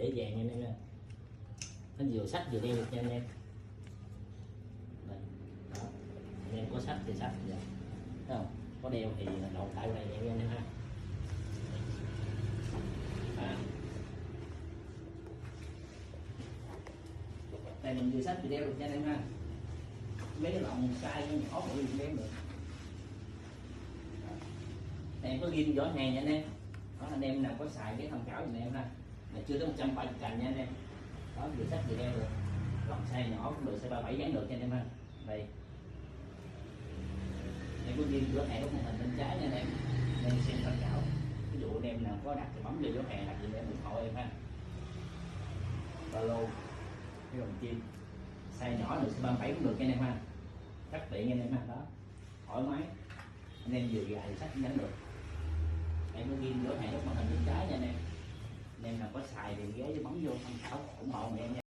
dễ dàng nha anh em nha. Nó vừa sách vừa đeo được nha anh em. Đây. Đó. Anh em có sách thì sách vậy. Thấy không? Có đeo thì đầu tại này nha anh em ha. Đây mình vừa sách vừa đeo được nha anh em ha. Mấy cái lọng size nhỏ của mình đeo được. Em có ghim vỏ hàng nha anh em. Đó, anh em nào có xài cái tham khảo giùm em ha. Là chưa tới 130 cành nha anh em. Đó, vừa sách vừa đeo được. Lọng size nhỏ cũng được, size 37 dán được nha anh em ha. Đây. Em có ghim vỏ hàng lúc màn hình bên trái nha anh em. Nên xem tham khảo. Ví dụ anh em nào có đặt thì bấm vô vỏ hàng đặt giùm em ủng hộ em ha. Ba lô, cái đồng kim, size nhỏ được, size 37 cũng được nha anh em ha. Rất tiện anh em ha. Đó, thoải mái. Anh em vừa gài sách cũng gắn được. Em có ghi vỏ hàng lúc màn hình bên trái nha anh em. Anh em nào có xài thì ghé bấm vô tham khảo ủng hộ mẹ em nha.